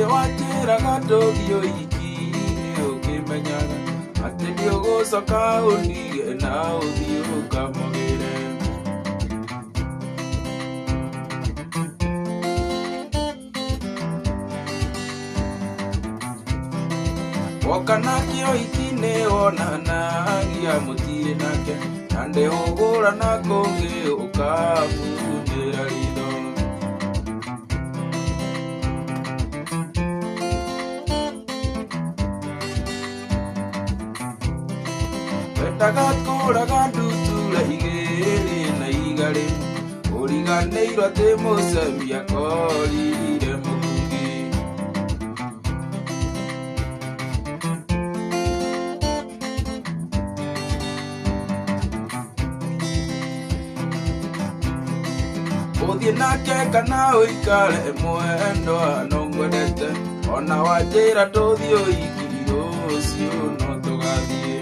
Ite watiraga ndothio iki ukimenyaga ati ndiogucoka undige na uthii ukamagire. Woka nakio iki ni wonanagia mutire nake na ndihugura na kungi ukamundira ritho. Wendaga kuraga ndutura igiri na igari uriganirwo ati mucemia akorire mukungi. Uthie nake kana uikare mwendwa no ngwendete ona wanjira tuthie uiki rucio no tugathie.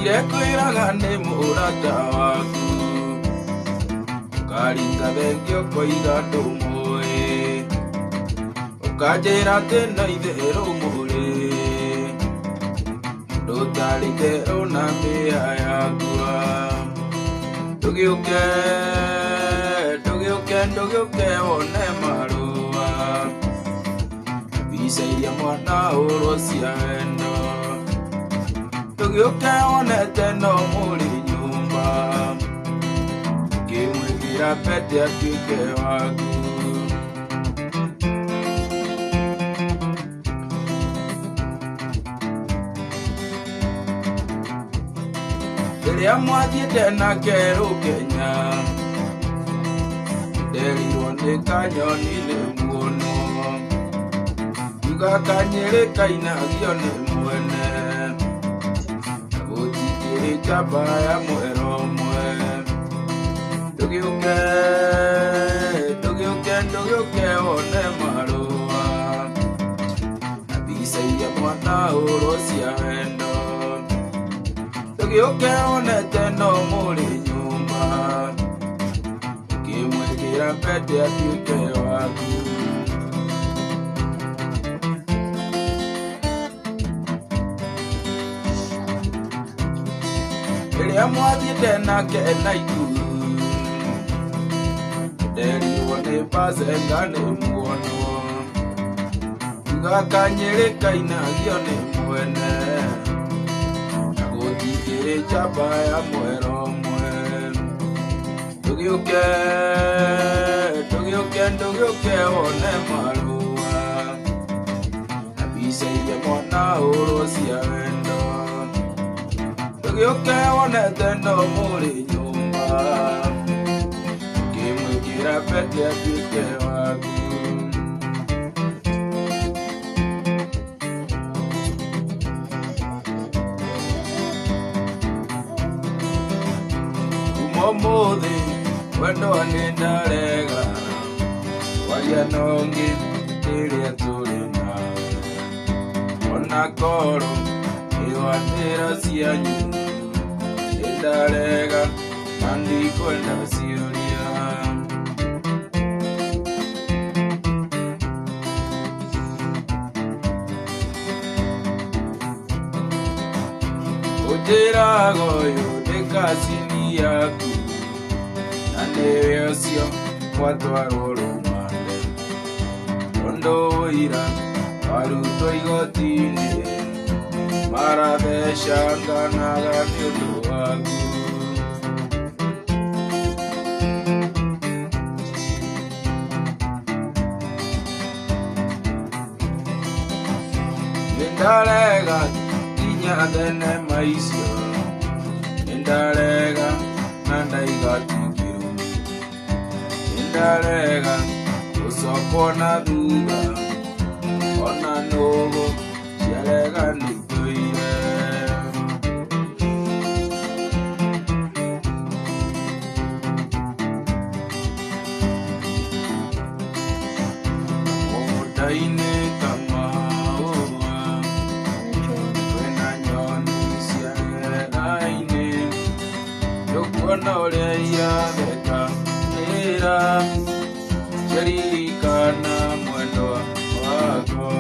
Irekwiraga ni murata waku ukaringa thengio koiga ndumui ukanjira ati na itheru muri ndutarite ona mbia yakwa. Tugiuke wone marua mbica iria mwana urwo cia wendo. Tugiuke wonete no muri nyumba ngimwigira pete atuike waku. Riria mwathiete nake Rukenya nderirwo ni kanyoni ni muono yuga Kanyiri kainagio ni mwene gutikiri njamba ya mwero mwe. Tugiuke wone marua na mbica iria mwana urwo cia wendo. Tugiuke wonete no muri nyumba ngimwigira pete atuike waku. Riria mwathiete nake Naikuru nderirwo ni Bazenga ni muono yuga Kanyiri kainagio ni mwene gutikiri njamba ya mwero mwe. Tugiuke wone marua na mbica iria mwana urwo cia wendo. Tugiuke wonete no muri nyumba ngimwigira pete atuike waku. Umuthi wendwa ni ndarega waria nongi iria turi nawe ona koro iwatira cianyu ni ndarega na ndikwenda ciuria. Ujiraga uyu ni kacini yaku na niwe ucio mwatwarwo rumande tondu wira warutwo igoti-ini marathecanganaga ni undu waku. Nindarega nginya thenema icio nindarega na ndaigatikirwo nindarega gucokwo na thutha ona nugu ciarega nituire. Mugunda-ini ta mahũa kwĩna nyoni cia rĩera-inĩ kuona ũrĩa iratheka ĩra njaririkana mwendwa wakwa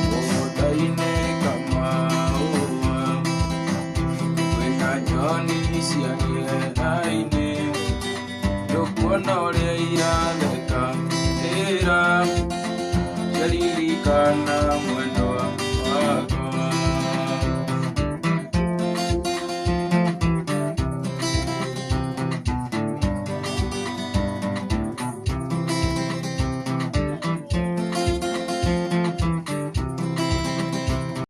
mũgũnda-inĩ Kamaũa kwĩna nyoni cia kĩeha-inĩ ndũkuona ũrĩa iratheka ĩra njaririkana mwendwa